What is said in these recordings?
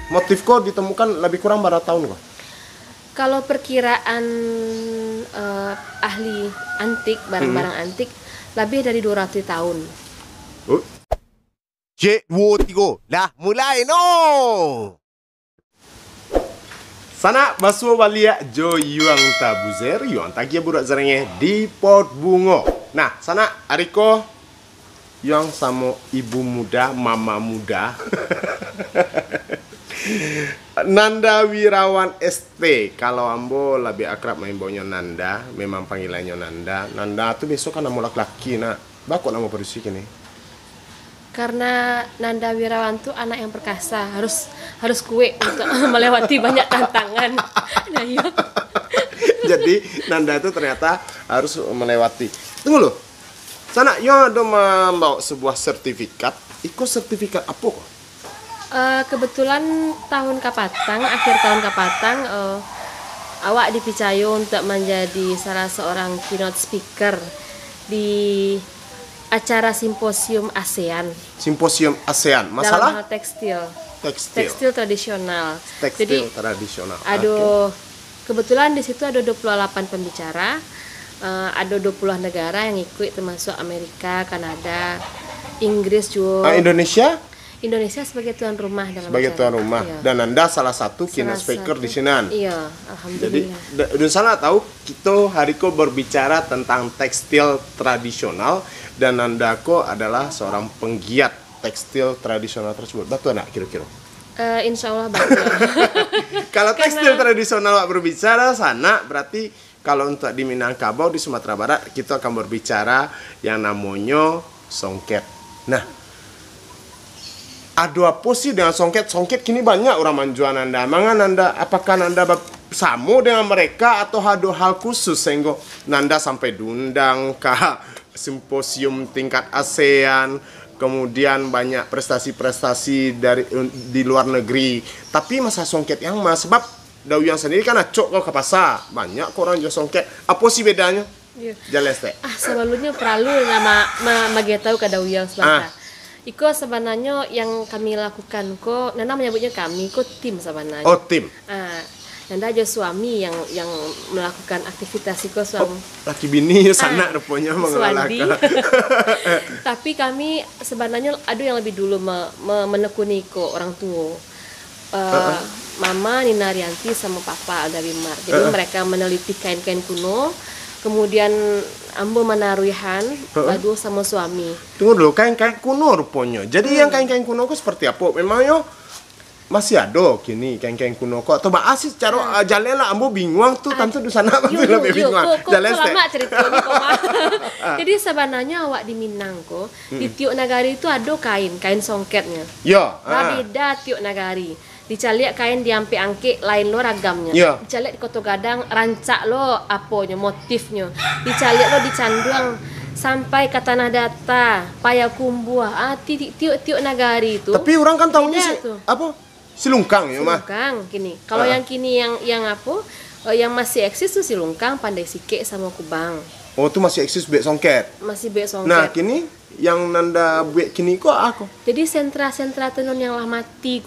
Motif kok ditemukan lebih kurang berapa tahun kok? Kalau perkiraan ahli antik, barang-barang antik, lebih dari 200 tahun. Cik, 2, 3. Dah, mulai no! Sana basuh balia jo yuang tabuzer yuang tagia burak zarenge di pot bungo. Nah, sana ariko yuang sama ibu muda, mama muda. Nanda Wirawan ST. Kalau ambo lebih akrab main baunya Nanda, memang panggilannya Nanda. Nanda tuh besok kan nama laki-laki nak. Bakok nama produksi ini. Karena Nanda Wirawan tuh anak yang perkasa, harus kuat untuk melewati banyak tantangan. Nah, iya. Jadi Nanda itu ternyata harus melewati. Tunggu loh. Sana yo ada membawa sebuah sertifikat. Ikut sertifikat apa kok? Kebetulan akhir tahun Kapatang, awak dipercaya untuk menjadi salah seorang keynote speaker di acara simposium ASEAN. Simposium ASEAN. Dalam Masalah hal tekstil tekstil tradisional. Jadi, tradisional. Oke. Kebetulan di situ ada 28 pembicara, ada 20 negara yang ikut, termasuk Amerika, Kanada, Inggris juga. Indonesia sebagai tuan rumah dalam sebagai tuan acara. rumah. Iya. Dan Anda salah satu keynote speaker di sini. Iya, Jadi alhamdulillah. udah sana tahu kita hari ko berbicara tentang tekstil tradisional dan Anda ko adalah seorang penggiat tekstil tradisional tersebut. Betul nak kira-kira? Insya Allah betul. Kalau tekstil tradisional Wak berbicara sana berarti kalau untuk di Minangkabau di Sumatera Barat kita akan berbicara yang namanya songket. Nah, ada apa sih dengan songket? Songket kini banyak orang manjuan Anda. Apakah Anda sama dengan mereka atau ada hal khusus sehingga Nanda sampai diundang ke simposium tingkat ASEAN, kemudian banyak prestasi-prestasi di luar negeri. Tapi masa songket yang sebab Dawi yang sendiri kan acok kau ke pasar. Banyak kok orang jual songket. Apa sih bedanya? Iya. Jelas teh. Sebelumnya perlu nama tahu ke Dauyang sebentar. Iko sebenarnya yang kami lakukan Nanda menyebutnya kami tim sebenarnya. Oh, tim. Nanda aja suami yang melakukan aktivitas Iko suami. Laki bini sana rupanya mengelakkan. Tapi kami sebenarnya ada yang lebih dulu menekuni Iko orang tua. Mama Nina Rianti sama Papa Alda Wimar. Jadi mereka meneliti kain-kain kuno. Kemudian ambo menaruhan badu sama suami. Tunggu dulu, kain-kain kuno rupanya. Jadi yang kain-kain kuno kok seperti apa? Memangnya masih ada kini kain-kain kuno kok. Atau bahas secara jalan lah ambo bingung tuh tentu di sana aku lebih bingung. Jalan lama ceritanya kok. Jadi sebenarnya awak di Minang di tiuk nagari itu ada kain songketnya. Ya. Beda tiuk nagari. Dicaliak kain diampi angke lain lo ragamnya. Yeah. Dicaliak di Koto Gadang rancak lo aponya motifnya. Dicaliak lo di Canduang sampai ke Tanah Data, Payakumbuh, tiuk nagari itu. Tapi orang kan tahunya apa? Silungkang ya mah. Silungkang kini. Kalau yang kini yang apa? Yang masih eksis tuh Silungkang, Pandai Sike sama Kubang. Oh, itu masih eksis bek songket. Masih bek songket. Nah, kini yang Nanda buat kini kok aku. Jadi sentra-sentra tenun yang lah mati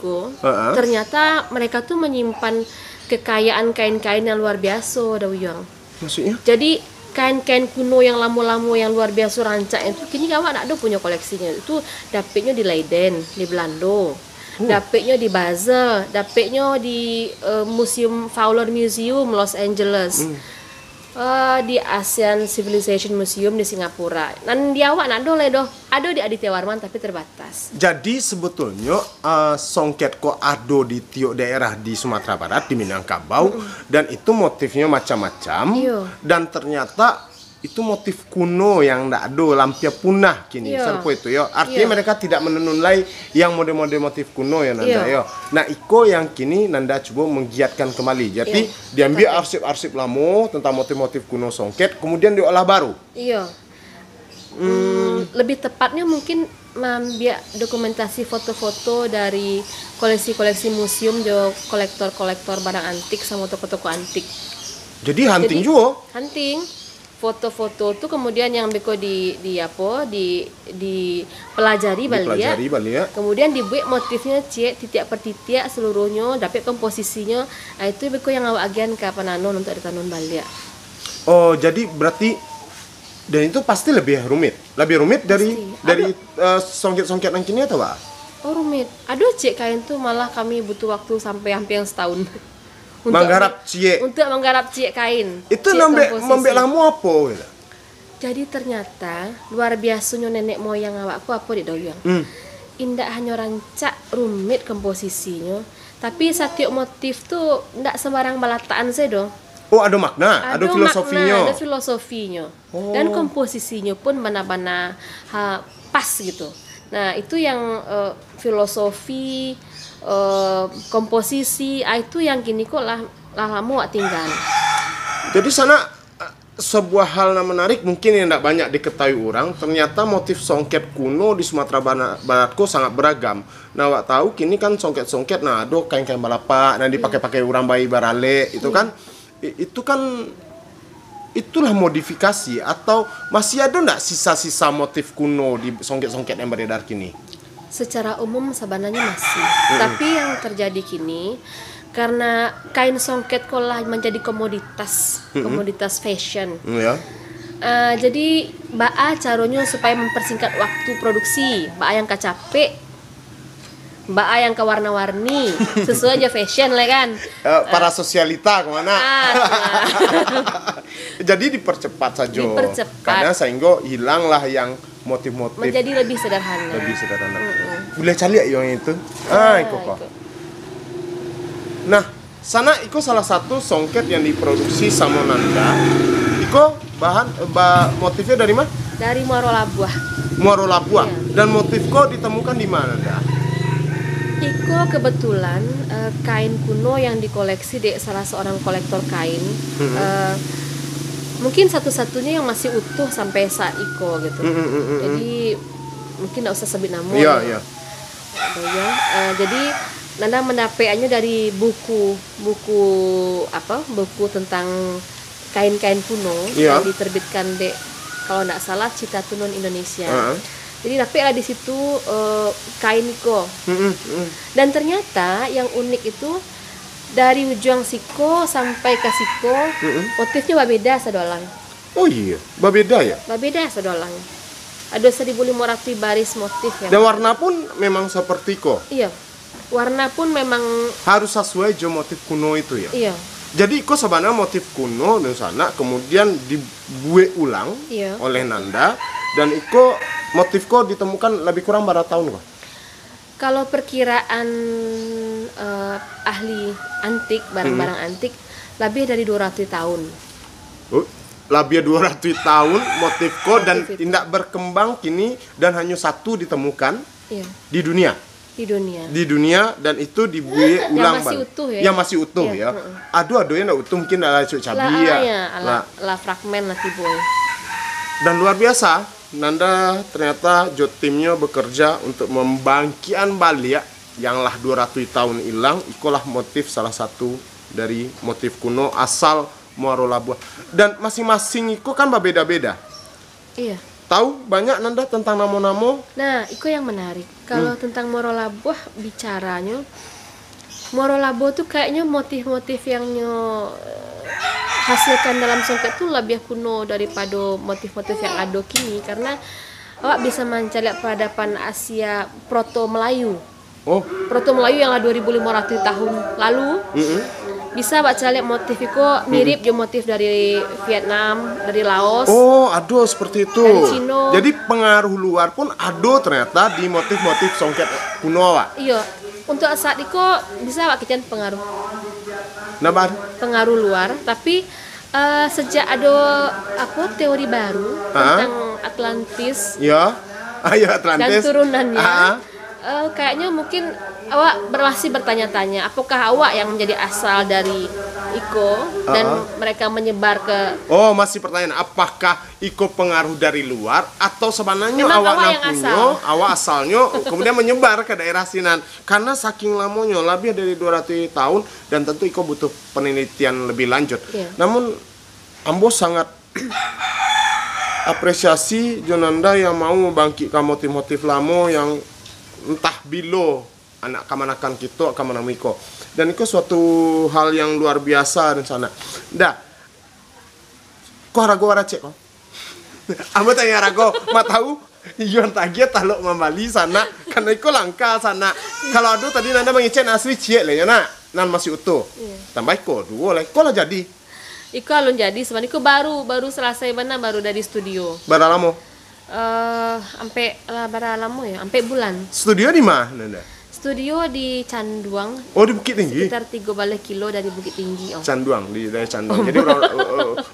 ternyata mereka tuh menyimpan kekayaan kain-kain yang luar biasa Dauyang. Maksudnya? Jadi kain-kain kuno yang lama-lama yang luar biasa rancak itu kini kawan ada punya koleksinya. Itu dapetnya di Leiden di Belanda. Dapetnya di Basel, dapetnya di Museum Fowler Museum Los Angeles. Di ASEAN Civilization Museum di Singapura. Dan di awak nak dole ada di Aditya Warman tapi terbatas. Jadi sebetulnya songket kok ada di tiap daerah di Sumatera Barat di Minangkabau dan itu motifnya macam-macam. Dan ternyata itu motif kuno yang ndak ada lampia punah kini. Serpo itu ya. Artinya mereka tidak menenun lagi yang model-model motif kuno ya Nanda ya. Nah, iko yang kini Nanda coba menggiatkan kembali. Jadi diambil arsip-arsip lama tentang motif-motif kuno songket kemudian diolah baru. Iya. Lebih tepatnya mungkin ambil dokumentasi foto-foto dari koleksi-koleksi museum jo kolektor-kolektor barang antik sama toko-toko antik. Jadi hunting juga. Hunting. foto-foto tuh kemudian yang beko di pelajari balia. Dipelajari balia. Kemudian dibuat motifnya titik per titik seluruhnya, dapat komposisinya. Nah, itu beko yang awak agian ke pananon untuk ditanun balia. Oh, jadi berarti dan itu pasti lebih rumit dari songket-songket yang kini atau Pak? Oh, rumit. Aduh, kain tuh malah kami butuh waktu sampai hampir setahun. Menggarap cie. Untuk menggarap cie kain. Itu membek lamu apa gitu? Jadi ternyata luar biasanya nenek moyang awakku apa di doyang. Indah hanya rancak rumit komposisinya, tapi setiap motif tuh ndak sembarang balataan saya dong. Oh, ada makna, ada filosofinya. Ada filosofinya. Oh. Dan komposisinya pun mana-mana pas gitu. Nah, itu yang filosofi komposisi itu yang gini kok lah lama wak tinggal. Jadi sana sebuah hal yang menarik mungkin yang tidak banyak diketahui orang, ternyata motif songket kuno di Sumatera Barat kok sangat beragam. Nah, wak tahu kini kan songket-songket nah ada kain-kain balapa dan dipakai-pakai orang bayi barale itu kan itulah modifikasi atau masih ada enggak sisa-sisa motif kuno di songket-songket yang beredar kini? Secara umum sebenarnya masih. Tapi yang terjadi kini karena kain songket kolah menjadi komoditas fashion. Jadi baa caranya supaya mempersingkat waktu produksi, baa yang capek, baa yang ke warna-warni, sesuai aja fashion lah kan. Para sosialita kemana? Jadi dipercepat saja. Karena sehingga hilanglah yang motif-motif menjadi lebih sederhana. Boleh cari yang itu. Iko kok. Nah, sana iko salah satu songket yang diproduksi sama Nanda. Iko motifnya dari mana? Dari Muaro Labuah. Muaro Labuah. Iya. Dan motif kok ditemukan di mana, Nanda? Iko kebetulan kain kuno yang dikoleksi di salah seorang kolektor kain. Mungkin satu-satunya yang masih utuh sampai saat Iko gitu. Jadi mungkin nggak usah sebut nama. Iya. Jadi Nanda mendapatkannya dari buku tentang kain-kain kuno yang diterbitkan kalau nggak salah Cita Tenun Indonesia. Jadi dapatlah di situ kain Iko. Dan ternyata yang unik itu dari ujung siko sampai ke siko motifnya berbeda sedolang. Oh iya, berbeda ya? Berbeda sedolang. Ada 1.500 baris motif yang. Dan warna pun memang seperti kok. Iya. Warna pun memang harus sesuai jo motif kuno itu ya. Iya. Jadi kok sebenarnya motif kuno di sana kemudian dibuat ulang oleh Nanda dan iko motif kok ditemukan lebih kurang berapa tahun kok? Kalau perkiraan ahli antik, barang-barang antik lebih dari 200 tahun. Lebih 200 tahun motif kok dan tidak berkembang kini dan hanya satu ditemukan di dunia. Di dunia dan itu dibuat ulang yang masih utuh ya. Yang masih utuh ya. Aduh yang utuh mungkin ada cabai ya. Lah fragmen lah boy. Dan luar biasa. Nanda ternyata timnya bekerja untuk membangkitan balia yang lah 200 tahun hilang. Itulah motif salah satu dari motif kuno asal Muaro Labuah. Dan masing-masing itu kan berbeda-beda. Iya. Tahu banyak Nanda tentang namo-namo? Nah, itu yang menarik. Kalau tentang Muaro Labuah bicaranya, Muaro Labuah tuh kayaknya motif-motif yang hasilkan dalam songket tuh lebih kuno daripada motif-motif yang ada kini karena awak bisa mencari peradaban Asia Proto Melayu. Proto Melayu yang lah 2.500 tahun lalu. Bisa baca lihat motif itu mirip jo motif dari Vietnam, dari Laos. Aduh seperti itu. Dari Cina. Jadi pengaruh luar pun ada ternyata di motif-motif songket kuno awak. Iya. Untuk saat itu bisa awak kecen pengaruh. Pengaruh luar, tapi sejak ada teori baru tentang Atlantis. Atlantis. Dan turunannya. Kayaknya mungkin awak masih bertanya-tanya apakah awak yang menjadi asal dari Iko dan mereka menyebar ke masih pertanyaan apakah Iko pengaruh dari luar atau sebenarnya awak asalnya kemudian menyebar ke daerah Sinan karena saking lamanya lebih dari 200 tahun dan tentu Iko butuh penelitian lebih lanjut. Namun Ambo sangat apresiasi Jonanda yang mau membangkitkan motif-motif lama yang entah bilo anak kamanakan kita kamana miko. Dan itu suatu hal yang luar biasa dan sana. Dah. Kok rago waracek kok? Amba tanya rago, mak tahu? Yon tagia talok membali sana karena itu langka sana. Kalau aduh tadi Nanda mengicen asli cie le ya nak. Nan masih utuh. Tambah ko dua le. Kok lah jadi? Iko alun jadi sebenarnya iko baru selesai mana baru dari studio. Bara lama. Sampai bara lama ya, sampai bulan. Studio di mana Nanda? Studio di Canduang. Oh di Bukit Tinggi. Sekitar 3 kilo dari Bukit Tinggi. Oh. Canduang di daerah Canduang. Jadi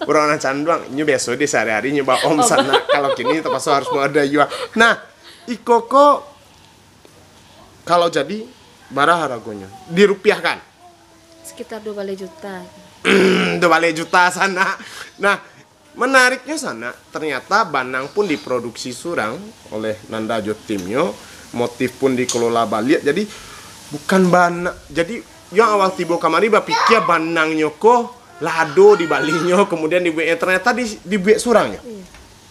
orang Canduang ini biasa di sehari-hari nyoba om sana. Kalau kini terpaksa harus mau ada juga. Nah, iko kok kalau jadi bara haragonya dirupiahkan. Sekitar 2 juta. 2 juta sana. Nah, menariknya sana ternyata Banang pun diproduksi surang oleh Nanda Jotimyo, motif pun dikelola Bali. Jadi bukan Banang. Jadi yang awal tiba kamari bapikir Banang nyoko lado di Balinyo kemudian dibuat ternyata dibuat surang ya.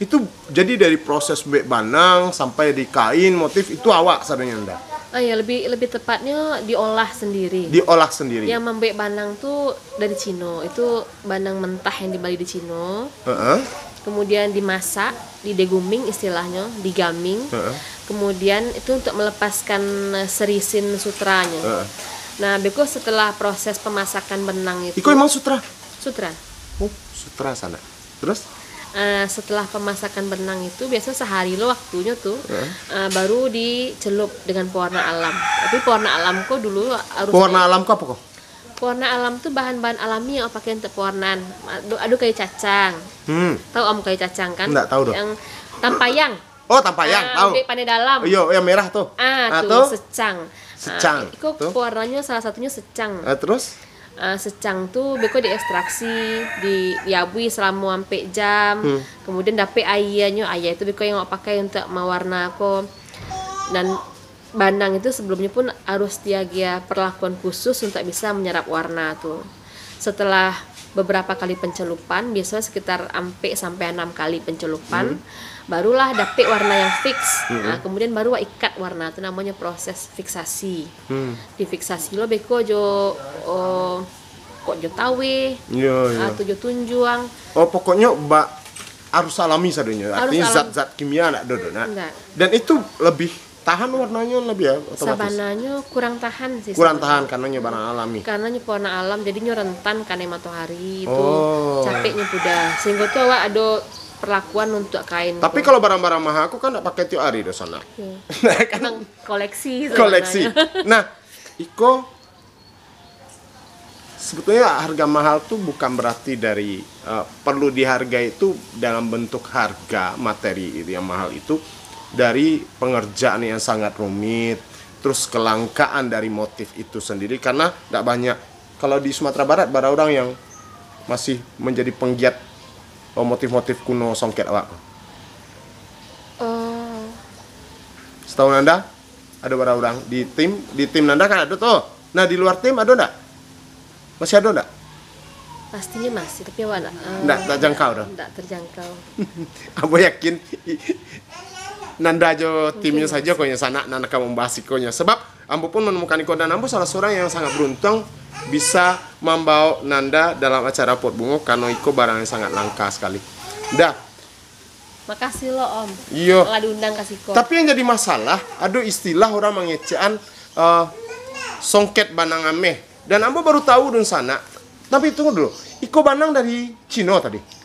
Itu jadi dari proses buat Banang sampai di kain motif itu awak sadanya Nanda. Oh ya, lebih tepatnya diolah sendiri. Diolah sendiri. Yang membuat banang tuh dari Cino. Itu banang mentah yang dibeli di Cino. Kemudian dimasak, dideguming istilahnya, digaming. Kemudian itu untuk melepaskan serisin sutranya. Nah, beko setelah proses pemasakan benang itu. Iko emang sutra? Sutra. Oh, sutra sana. Terus? Setelah pemasakan benang itu biasa sehari lo waktunya tuh baru dicelup dengan pewarna alam. Tapi pewarna alam kok dulu harus pewarna alam kok apa kok? Pewarna alam tuh bahan-bahan alami yang pakai untuk pewarnaan. Aduh kayak cacang. Tahu om kayak cacang kan? Enggak tahu dong. Yang tampayang. Oh, tampayang, tahu. Pandai dalam. Iya, yang merah tuh. Tuh secang. Secang. Itu pewarnanya salah satunya secang. Terus? Secang tuh beko diekstraksi, diabui selama 4 jam. Kemudian dapet ayahnya, ayah itu beko yang mau pakai untuk mewarna aku. Dan Banang itu sebelumnya pun harus diagia perlakuan khusus untuk bisa menyerap warna tuh. Setelah beberapa kali pencelupan, biasanya sekitar sampai 6 kali pencelupan, barulah dapet warna yang fix. Nah, kemudian baru ikat warna itu namanya proses fiksasi. Difiksasi lo beko jo kok jo tawe, atau jo tunjuang. Oh, pokoknya harus alami sadunya. Artinya alam. zat-zat kimia nak dodo nak. Enggak. Dan itu lebih tahan warnanya lebih ya otomatis. Sabananya kurang tahan sih. Kurang tahan karena nyoba alami. Karena pewarna alam jadinya rentan karena matahari itu. Capeknya udah. Sehingga tuh awak ada perlakuan untuk kain. Tapi kalau barang-barang mahal aku kan enggak pakai tiap hari di sana. Kan koleksi. Nah, Iko sebetulnya harga mahal tuh bukan berarti dari perlu dihargai itu dalam bentuk harga materi itu yang mahal itu dari pengerjaan yang sangat rumit, terus kelangkaan dari motif itu sendiri karena tidak banyak. Kalau di Sumatera Barat ada orang yang masih menjadi penggiat motif-motif kuno songket awak. Setahu Nanda ada berapa orang di tim Nanda kan ada tuh. Nah di luar tim ada enggak? Masih ada enggak? Pastinya masih, tapi awak enggak terjangkau dah. Enggak terjangkau. Aku yakin Nanda jo timnya saja konya sana Nanda kamu membahas ikonya sebab ambo pun menemukan iko dan ambo salah seorang yang sangat beruntung bisa membawa Nanda dalam acara pot bunga karena iko barang yang sangat langka sekali. Dah. Makasih lo om. Iya. Telah diundang kasih ko. Tapi yang jadi masalah ada istilah orang mengecean songket Banang ameh dan ambo baru tahu dun sana. Tapi tunggu dulu, iko Banang dari Cino tadi.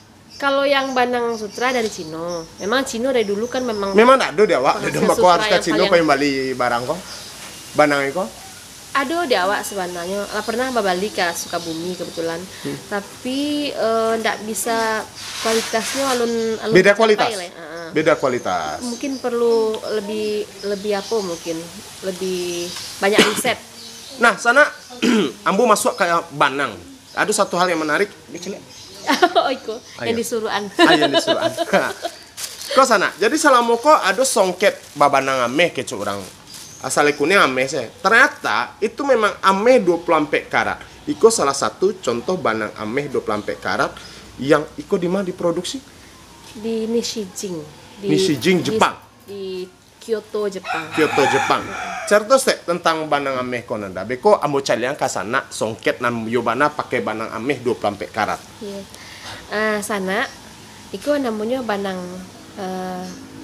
Kalau yang Banang Sutra dari Cino, memang Cino dari dulu kan memang tak ada di awak, ada mbak harus ke Cino kau yang bali barang kau, Banang kau? Ada di awak sebenarnya, pernah balik ke Sukabumi kebetulan, tapi ndak bisa kualitasnya alun beda kualitas, beda kualitas. Mungkin perlu lebih apa mungkin lebih banyak riset. Nah sana, ambu masuk ke Banang, ada satu hal yang menarik, Oh iko, yang disuruhan. Yang disuruhan. Kau sana. Jadi selama kau ada songket babanang ameh ke orang. Asal ikunnya ameh saya. Ternyata itu memang ameh 24 karat. Iko salah satu contoh banang ameh 24 karat Yang iko di mana diproduksi? Di Nishijing. Nishijing, Jepang. Di Kyoto, Jepang. Kyoto, Jepang. Cerita tentang banang ameh ko nanda. Beko ambo calian kasana songket nam yobana pakai banang ameh 24 karat. Iya. Sana iko namanya banang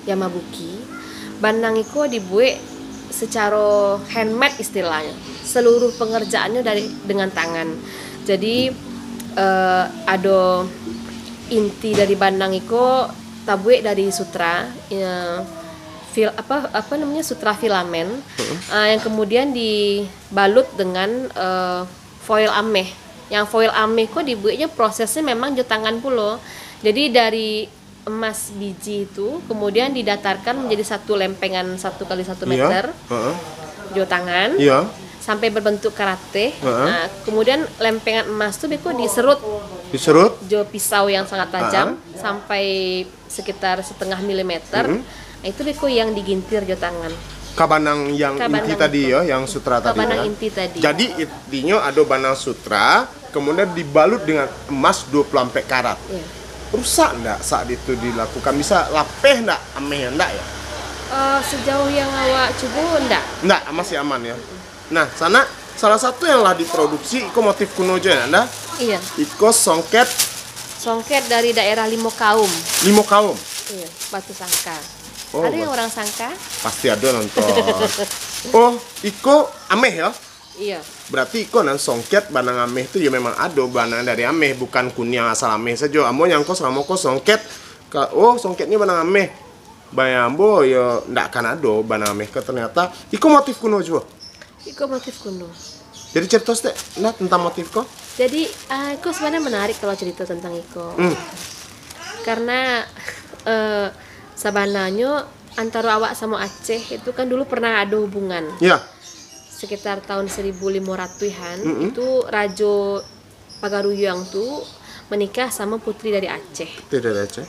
Yamabuki. Banang iko dibuat secara handmade istilahnya. Seluruh pengerjaannya dengan tangan. Jadi ada inti dari banang iko tabuek dari sutra. Sutra filamen yang kemudian dibalut dengan foil ameh. Yang foil ameh kok dibuatnya prosesnya memang jo tangan pulo. Jadi dari emas biji itu kemudian didatarkan menjadi satu lempengan 1 kali 1 meter. Jo tangan. Sampai berbentuk karate. Nah, kemudian lempengan emas itu beko diserut jo pisau yang sangat tajam sampai sekitar 0,5 milimeter. Nah, itu beko yang digintir jo tangan. Kabanang yang inti tadi ya, yang sutra tadi. Kabanang inti tadi. Jadi intinya ada banang sutra, kemudian dibalut dengan emas 24 karat. Iya. Rusak enggak saat itu dilakukan? Bisa lapeh enggak? Ameh enggak ya? Sejauh yang awak coba enggak. Enggak, masih aman ya. Nah, sana salah satu yang lah diproduksi iko motif kuno aja ya, Anda? Iya. Iko songket dari daerah Limokaum. Limokaum. Iya, Batu Sangka. Oh, Ada yang orang sangka? pasti ada nonton. Oh, iko ameh ya? Iya. Berarti iko nan songket banang ameh itu ya memang ada banang dari ameh, bukan kunyang asal ameh saja. Amo yang kos ramo kos songket. Songketnya banang ameh. Bayambo ya ndak kan ada banang ameh ke ternyata iko motif kuno juga. Iko motif kuno. Jadi cerita tentang motif kok? Jadi Iko sebenarnya menarik kalau cerita tentang Iko. Karena sebenarnya antara awak sama Aceh itu kan dulu pernah ada hubungan. Iya. Sekitar tahun 1500-an itu Rajo Pagaruyang tuh menikah sama putri dari Aceh. Tidak ada Aceh.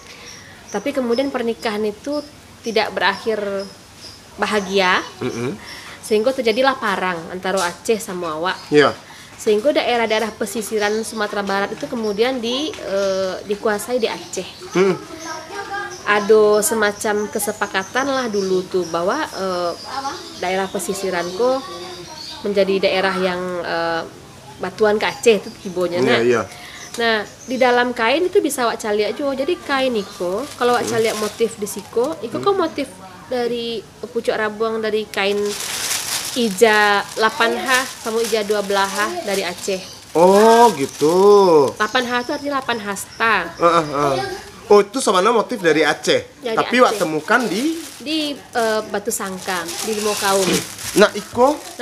Tapi kemudian pernikahan itu tidak berakhir bahagia. Sehingga terjadilah perang antara Aceh sama awak. Iya. Sehingga daerah-daerah pesisiran Sumatera Barat itu kemudian dikuasai di Aceh. Ada semacam kesepakatan lah dulu tuh bahwa daerah pesisiranku menjadi daerah yang batuan ke Aceh itu kibonya. Nah, di dalam kain itu bisa wak caliak juga. Jadi kain iko, kalau wak caliak motif di siko, iko kok motif dari pucuk rabuang dari kain ija 8H sama ija 12H dari Aceh. Oh, gitu. 8H itu artinya 8 hasta. Oh, itu sebenarnya motif dari Aceh. Dari Tapi Aceh. wak temukan di Batu Sangka di Limokaum. Nah,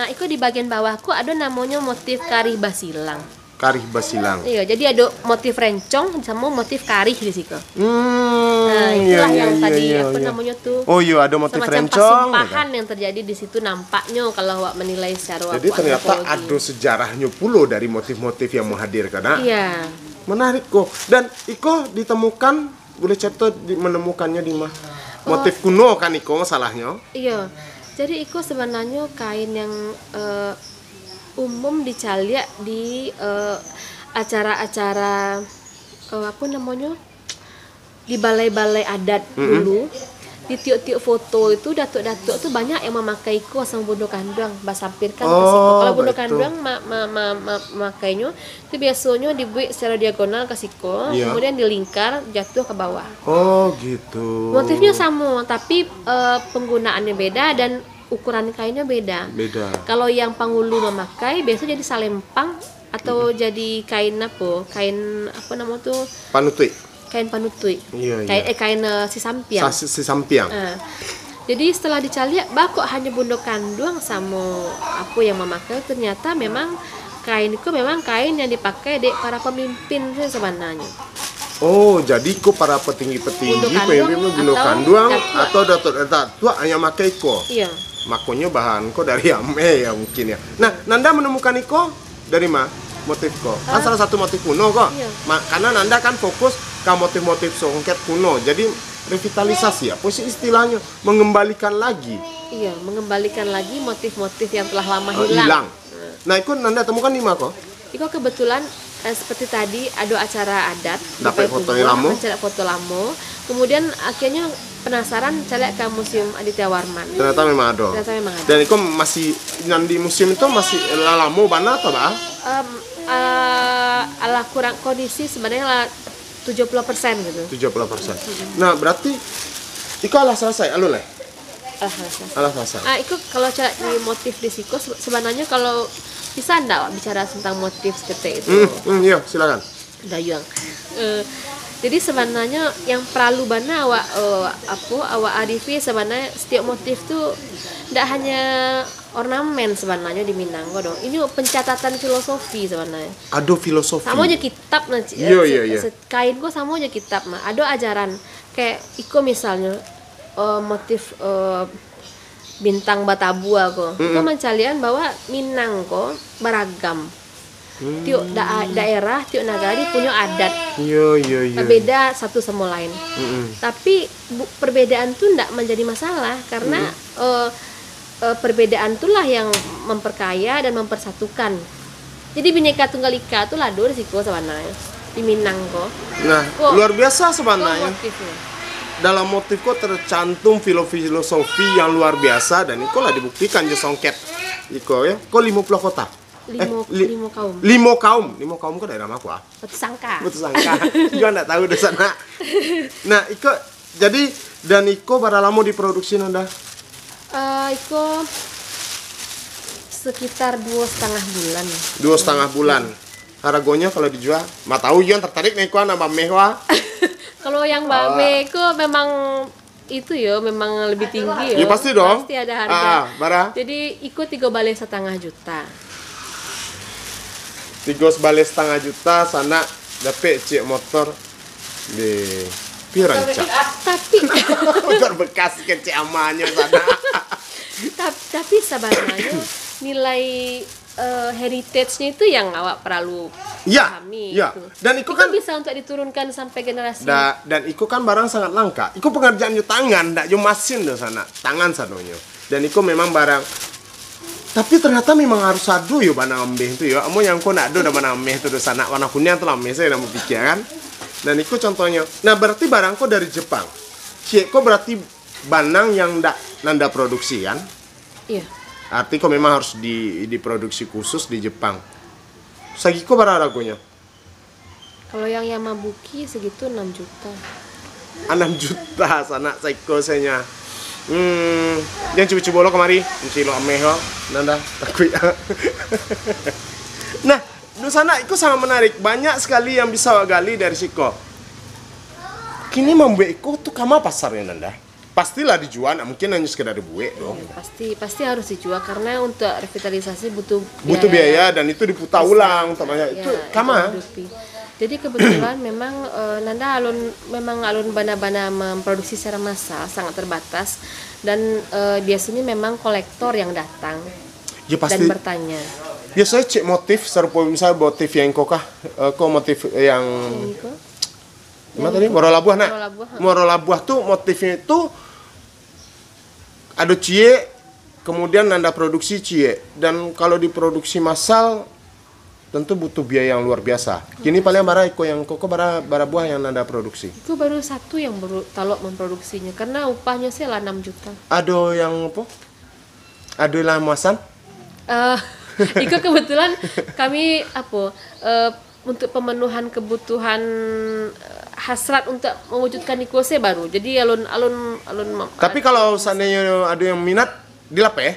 iko di bagian bawahku ada namanya motif karih basilang. karih basilang. Iya, jadi ada motif rencong sama motif karih di situ. Nah, iya, itulah yang tadi iya. namanya tuh. Oh iya, ada motif semacam rencong. persumpahan yang terjadi di situ nampaknya kalau awak menilai secara Jadi ternyata antropologi. ada sejarahnya pula dari motif-motif yang menghadirkan. Nah, Iya. menarik kok. Dan iko ditemukan, boleh cerita menemukannya di mana? Motif kuno kan iko masalahnya. Iya. Jadi iko sebenarnya kain yang umum dicaliak di acara-acara di balai-balai adat dulu. Di tiuk-tiuk foto itu datuk-datuk tuh banyak yang memakai iko sama bondo kandang basampirkan ke siko. Kalau bondo kandang memakainya itu biasanya dibuat secara diagonal ke siko, kemudian dilingkar jatuh ke bawah. Oh gitu. Motifnya sama tapi penggunaannya beda dan ukuran kainnya beda. Kalau yang Pangulu memakai biasanya jadi salempang atau jadi kain Panutui. Kain panutui. Iya. Kain sisampiang. Sisampiang. Jadi setelah dicaliak, kok hanya bondo kanduang sama aku yang memakai, ternyata memang kain itu memang kain yang dipakai dek para pemimpin sebenarnya. Oh, jadi kok para petinggi-petinggi pemimpin bondo kanduang atau datuk-datuk hanya pakai iko. Iya. Makanya bahan kok dari ame ya mungkin ya. Nah, Nanda menemukan iko dari mana? Motif kok. Kan salah satu motif kuno kok. Iya. Karena Nanda kan fokus ke motif-motif songket kuno. Jadi revitalisasi apa sih istilahnya? Mengembalikan lagi. Iya, mengembalikan lagi motif-motif yang telah lama hilang. Hilang. Nah, itu Nanda temukan di mana kok? Itu kebetulan seperti tadi ada acara adat Dapat di foto Payakumbuh, lamo. acara foto lamo. Kemudian akhirnya penasaran celek ke Museum Aditya Warman. Ternyata memang ada. Ternyata memang ada. Dan itu masih yang di museum itu masih lamo bana atau bah? Ala kurang kondisi sebenarnya lah 70% gitu. 70%. Nah, berarti itu alah selesai, alun lah. Alah selesai. Itu kalau cara di motif di siko sebenarnya kalau bisa enggak bicara tentang motif seperti itu. Iya, silakan. Dayung. Jadi sebenarnya yang perlu bana awak arifi sebenarnya setiap motif tuh tidak hanya ornamen sebenarnya di Minang dong. Ini pencatatan filosofi sebenarnya. Ada filosofi. Sama aja kitab nanti. Iya. Kain kok sama aja kitab mah. Ada ajaran kayak iko misalnya motif bintang batabua kok. Itu mencalian bahwa Minang kok beragam. Tiap daerah, tiap negara punya adat. Iya. Berbeda satu sama lain. Tapi perbedaan tuh tidak menjadi masalah karena perbedaan itulah yang memperkaya dan mempersatukan. Jadi Bhinneka Tunggal Ika itu lah dua risiko sebenarnya di Minang kok. Nah, luar biasa sebenarnya. Motifnya. Dalam motif kok tercantum filosofi yang luar biasa dan itu lah dibuktikan di songket. Iko ya. Kok 50 kota. Limo kaum. Limo kaum kok daerah aku ah. Betul sangka. Juga enggak tahu di sana. Nah, Iko jadi dan Iko pada lama diproduksi nanda. Iko sekitar 2,5 bulan. 2,5 bulan. Harganya kalau dijual, mah tahu Yon tertarik nih Iko nambah mewah. Kalau yang Mbak itu memang itu ya memang lebih tinggi ya. Ya pasti dong. Pasti ada harga. Bara. Jadi ikut 3,5 juta. 3,5 juta sana dapat cek motor di Piranca. Tapi Motor bekas kecek amannya sana. tapi sebenarnya nilai heritage-nya itu yang awak perlu pahami. Iya. Gitu. Dan itu kan bisa untuk diturunkan sampai generasi. dan itu kan barang sangat langka. Itu pengerjaan di tangan, ndak cuma mesin di sana, tangan sanonya. Dan itu memang barang. Tapi ternyata memang harus adu yo bana ambeh itu yo. Amo yang kau nak adu dah bana ambeh itu di sana warna kuning atau lame saya dah mau pikir kan. Dan itu contohnya. Nah berarti barang kau dari Jepang. Cek kau berarti banang yang ndak nanda produksi kan? Iya. Arti kau memang harus diproduksi khusus di Jepang. Sagi kau berapa harganya? Kalau yang Yamabuki segitu 6 juta. 6 juta sana saikosenya. Yang coba-coba lo kemari, lo ameho, nanda takut. Nah, di sana itu sangat menarik. Banyak sekali yang bisa gali dari siko. Kini membuat itu tuh kama pasarnya nanda. Pastilah dijual, mungkin hanya sekedar dibuat dong. Pasti harus dijual karena untuk revitalisasi butuh biaya dan itu diputar ulang, namanya itu kama. Jadi kebetulan memang Nanda alun bana-bana memproduksi secara massal sangat terbatas dan biasanya memang kolektor yang datang Ya pasti. dan bertanya. Biasanya cek motif serupa misalnya motif yang kok motif yang gimana tadi? Morolabuah nak. Morolabuah tuh motifnya itu ada cie, kemudian Nanda produksi cie dan kalau diproduksi massal tentu butuh biaya yang luar biasa. Kini paling bara iko yang koko bara buah yang Nanda produksi. Itu baru satu yang baru talok memproduksinya karena upahnya sih lah 6 juta. Ada yang apa? Ada lamasan? Itu kebetulan kami untuk pemenuhan kebutuhan hasrat untuk mewujudkan ikose baru. Jadi alun. Tapi kalau seandainya ada yang minat dilap ya?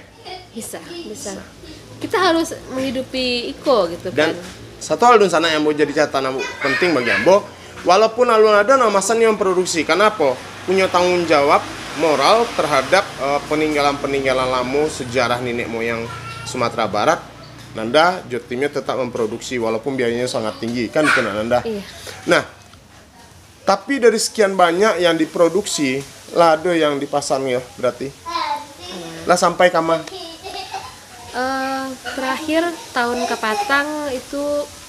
Bisa. Kita harus menghidupi Iko gitu kan. Dan satu hal di sana yang mau jadi catatan penting bagi Ambo, walaupun alun ada namasan yang produksi, karena apa? Punya tanggung jawab moral terhadap peninggalan-peninggalan lama sejarah nenek moyang Sumatera Barat. Nanda Jotimnya tetap memproduksi walaupun biayanya sangat tinggi kan itu Nanda. Iya. Nah, tapi dari sekian banyak yang diproduksi, lah ada yang dipasang ya berarti. Lah sampai kama? Terakhir tahun Kapatang itu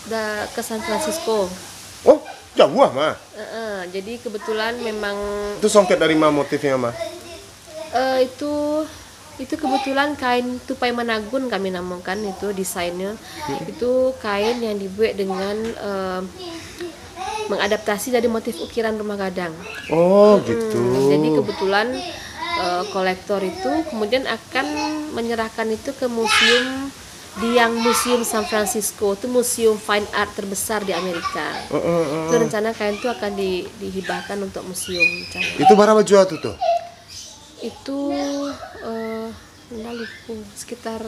udah ke San Francisco. Oh, jauh mah. Jadi kebetulan memang Itu songket dari mana motifnya mah? itu Itu kebetulan kain tupai Managun kami namakan itu desainnya. Itu kain yang dibuat dengan mengadaptasi dari motif ukiran rumah gadang. Oh, gitu. Jadi kebetulan kolektor itu kemudian akan menyerahkan itu ke museum Museum San Francisco, itu museum fine art terbesar di Amerika. Itu rencana kain itu akan dihibahkan untuk museum. Itu berapa jual tuh? Itu nggak lupa, sekitar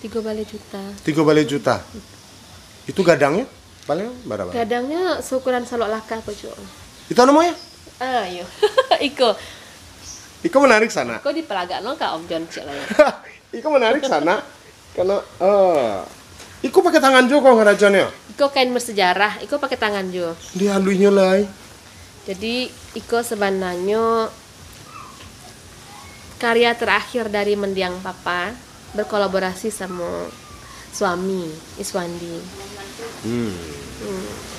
3 balai juta. 3 balai juta. Itu gadangnya paling berapa? Gadangnya seukuran salok laka kok cuy. Itu namanya? Ayo, Iko menarik sana. Iko di pelagak lo kak Om John cik lah ya. Iko menarik sana karena Iko pakai tangan jo kok ngerajannya. Iko kain bersejarah, Iko pakai tangan jo. Dihaluinya lah. Jadi Iko sebenarnya karya terakhir dari mendiang papa berkolaborasi sama suami Iswandi.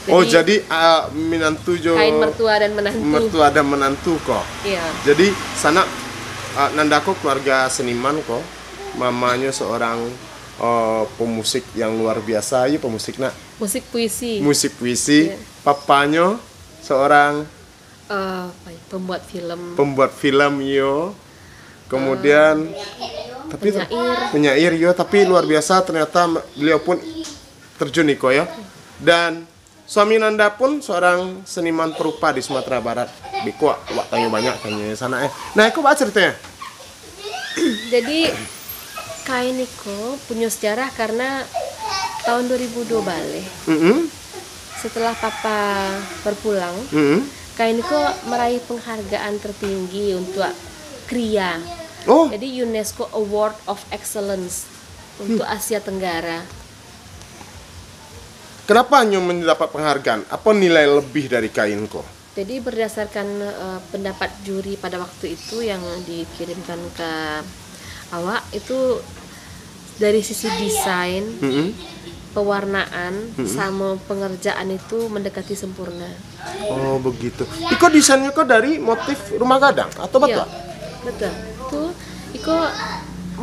Jadi menantu jo. Kain mertua dan menantu. Mertua dan menantu kok. Iya. Jadi sana Nandako keluarga seniman kok. Mamanya seorang pemusik yang luar biasa, ya pemusik nak. Musik puisi. Musik puisi. Iya. Papanya seorang pembuat film yo. Kemudian tapi penyair yo, tapi luar biasa ternyata beliau pun terjun Iko ya. Dan suami Nanda pun seorang seniman perupa di Sumatera Barat. Biko wak tanya banyak tanya sana. Nah, Iko apa ceritanya? Jadi kain Iko punya sejarah karena tahun 2002 balik. Setelah papa berpulang, kain Iko meraih penghargaan tertinggi untuk kriya. Jadi UNESCO Award of Excellence untuk Asia Tenggara. Kenapa hanya mendapat penghargaan? Apa nilai lebih dari kain kok? Jadi berdasarkan pendapat juri pada waktu itu yang dikirimkan ke awak itu dari sisi desain, pewarnaan, sama pengerjaan itu mendekati sempurna. Oh begitu. Iko desainnya kok dari motif rumah gadang atau betul? Iya, betul. Itu Iko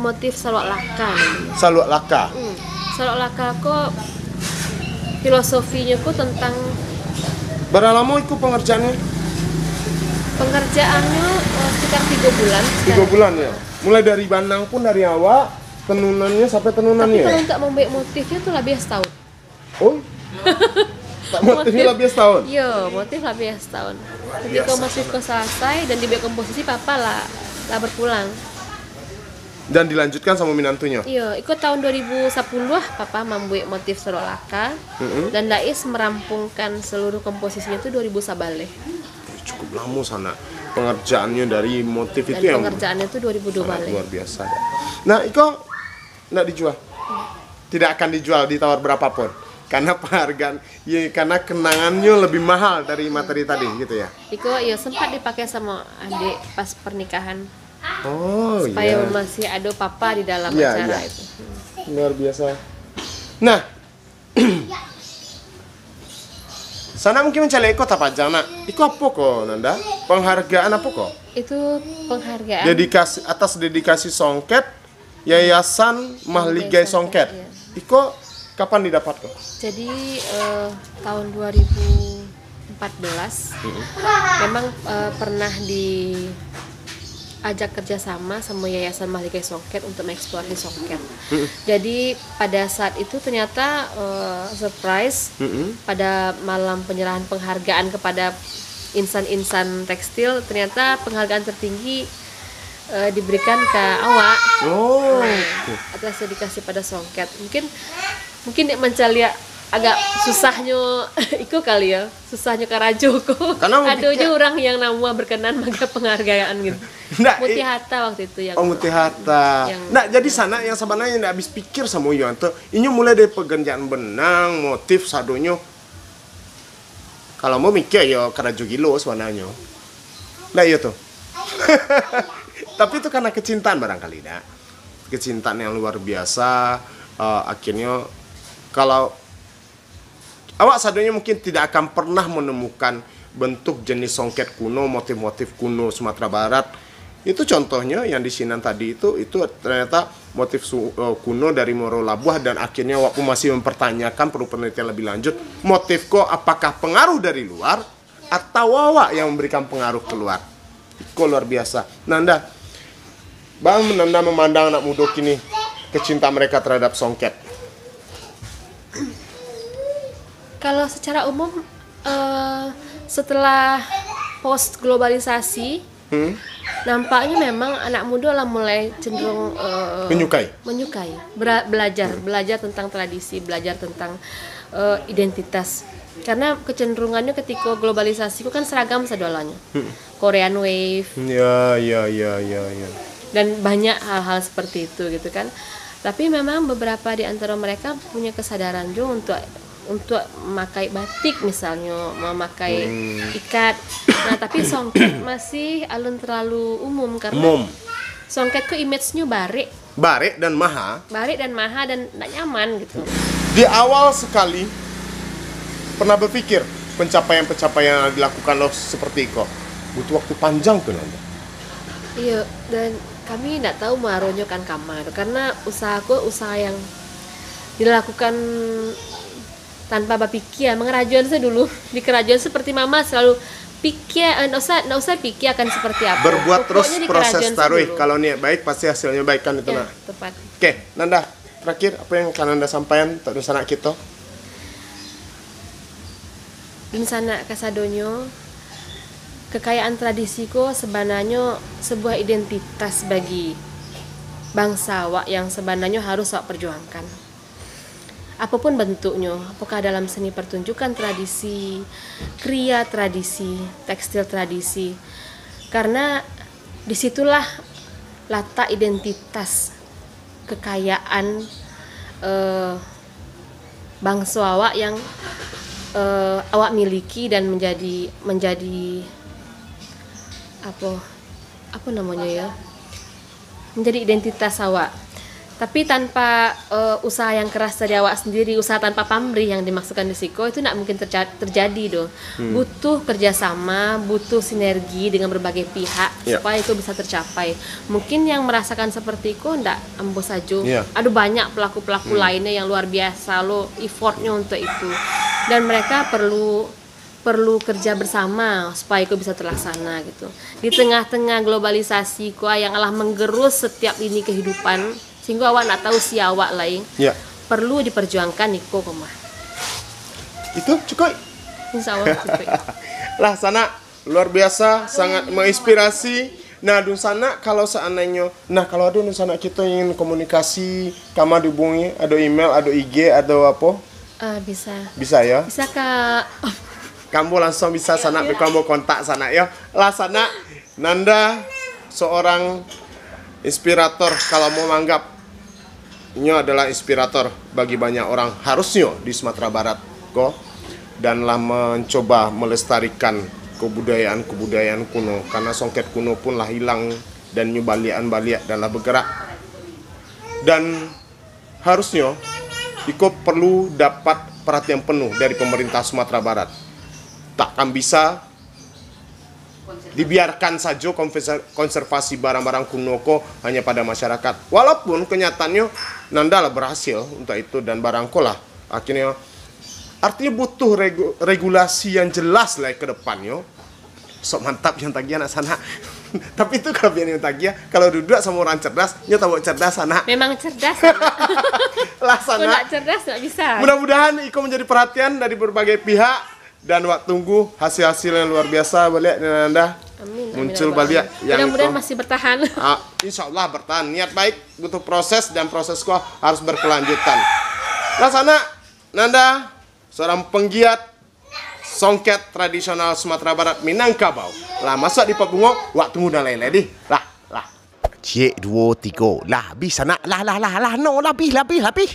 motif salwak laka. Salwak laka. Salwak laka kok filosofinya kok tentang. Berapa lama Iko pengerjaannya? Pengerjaannya sekitar 3 bulan. 3 bulan ya. Mulai dari bandang pun dari awal, tenunannya sampai tenunannya. Tapi kalau untuk membuat motifnya tuh lebih setahun. Oh. Motifnya lebih setahun. Iya, motif lebih setahun. Ketika motifku selesai dan dibuat komposisi papa lah berpulang. Dan dilanjutkan sama minantunya. Iya, ikut tahun 2010 papa membuat motif Serolaka dan Dais merampungkan seluruh komposisinya itu 2000 balik. Cukup lama sana pengerjaannya dari motif dan itu yang pengerjaannya itu 2002 balik. Luar biasa. Nah, Iko nggak dijual. Tidak akan dijual ditawar berapapun. Karena penghargaan, ya karena kenangannya lebih mahal dari materi tadi gitu ya. Iko ya sempat dipakai sama adik pas pernikahan. Oh supaya iya. masih ada papa di dalam Iya, acara iya. itu. Luar biasa. Nah, sana mungkin mencari Iko apa aja nak? Iko apa kok Nanda? Penghargaan apa kok? Itu penghargaan Dedikasi atas dedikasi Songket Yayasan Mahligai Songket. Iya. Iko kapan didapat kok? Jadi tahun 2014 memang pernah diajak kerjasama sama Yayasan Mahligai Songket untuk mengeksplorasi songket. Jadi pada saat itu ternyata surprise pada malam penyerahan penghargaan kepada insan-insan tekstil, ternyata penghargaan tertinggi diberikan ke awak. Atas dedikasi pada songket. Mungkin mencari agak susahnya Iko kali ya, susahnya Karajoko. Karena adanya orang yang nama berkenan maka penghargaan gitu. Muti Hatta waktu itu yang. Oh Muti Hatta. Nah jadi sana yang sebenarnya nggak habis pikir sama Yanto. Ini mulai dari pekerjaan benang, motif sadonya. Kalau mau mikir ya Karajo Gilo sebenarnya. Nah iya tuh. Tapi itu karena kecintaan barangkali dah. Kecintaan yang luar biasa. Akhirnya kalau awak sadonya mungkin tidak akan pernah menemukan bentuk jenis songket kuno, motif-motif kuno Sumatera Barat Itu contohnya yang di Sinan tadi itu ternyata motif kuno dari Moro Labuh, dan akhirnya waktu masih mempertanyakan, perlu penelitian lebih lanjut, motif kok apakah pengaruh dari luar atau Wawa yang memberikan pengaruh keluar. Kok luar biasa. Nanda, Bang Nanda memandang anak muda kini, kecinta mereka terhadap songket. Kalau secara umum setelah post globalisasi, nampaknya memang anak muda lah mulai cenderung menyukai belajar tentang tradisi, belajar tentang identitas. Karena kecenderungannya ketika globalisasi itu kan seragam sedolanya, Korean Wave, ya. dan banyak hal-hal seperti itu gitu kan. Tapi memang beberapa di antara mereka punya kesadaran juga untuk memakai batik misalnya, memakai ikat. Nah, tapi songket masih alun terlalu umum karena songket ke image-nya barek dan maha dan tidak nyaman gitu. Di awal sekali pernah berpikir pencapaian yang dilakukan lo seperti itu butuh waktu panjang tuh Nanda. Iya, dan kami tidak tahu maronya kan kamar karena usaha yang dilakukan tanpa berpikir. Mengerajaan saya dulu di kerajaan seperti mama selalu pikir, nggak usah pikir akan seperti apa. Berbuat pokoknya terus proses taruh. Kalau niat baik pasti hasilnya baik kan itu ya, nah. Tepat. Oke, Nanda, terakhir apa yang kan Nanda sampaikan untuk anak kita? Dunsana kasadonyo, kekayaan tradisiko sebenarnya sebuah identitas bagi bangsa Wak yang sebenarnya harus Wak perjuangkan. Apapun bentuknya, apakah dalam seni pertunjukan tradisi, kriya tradisi, tekstil tradisi, karena disitulah letak identitas kekayaan bangsa Wak yang awak miliki dan menjadi apa namanya ya, menjadi identitas awak. Tapi tanpa usaha yang keras dari awak sendiri, usaha tanpa pamrih yang dimaksudkan di Siko itu tidak mungkin terjadi doh. Butuh kerjasama, butuh sinergi dengan berbagai pihak supaya itu bisa tercapai. Mungkin yang merasakan seperti itu tidak ambo saja. Ada banyak pelaku-pelaku lainnya yang luar biasa lo effortnya untuk itu, dan mereka perlu kerja bersama supaya itu bisa terlaksana gitu. Di tengah-tengah globalisasi yang Allah menggerus setiap lini kehidupan, sehingga awak nak tahu si awak lain, perlu diperjuangkan niko koma. Itu cukup. Insya Allah cukup. Lah sana luar biasa, sangat menginspirasi. Nah Dunsana kalau seandainya, kalau ada Dunsana kita ingin komunikasi, kamu dihubungi, ada email, ada IG, ada apa? Bisa. Bisa ya? Bisa Kak. Kamu langsung bisa sana, kamu kontak sana ya. Lah sana, Nanda seorang inspirator, kalau mau menganggap ini adalah inspirator bagi banyak orang harusnya di Sumatera Barat kok, dan lah mencoba melestarikan kebudayaan kuno, karena songket kuno pun lah hilang dan balian-balian dan lah bergerak, dan harusnya Iko perlu dapat perhatian penuh dari pemerintah Sumatera Barat. Takkan bisa dibiarkan saja konservasi barang-barang kuno hanya pada masyarakat. Walaupun kenyataannya Nanda lah berhasil untuk itu, dan barangko lah akhirnya artinya butuh regulasi yang jelas lah ke depannya. Sok mantap yang tagi anak sana. Tapi itu kelebihan yang tagi ya, kalau duduk sama orang cerdas, nya tahu cerdas sana. Memang cerdas. Lah sana. Kalau cerdas nggak bisa. Mudah-mudahan Iko menjadi perhatian dari berbagai pihak. Dan waktu tunggu hasil-hasil yang luar biasa balik dengan Anda. Amin, muncul balik yang mudah-mudahan masih bertahan. Insya Allah bertahan. Niat baik butuh proses, dan proses kok harus berkelanjutan. Nah sana Nanda seorang penggiat songket tradisional Sumatera Barat Minangkabau. Lah masuk di Papua waktu muda lele di. Lah. Cik 2 3 lah habis anak lah no lebih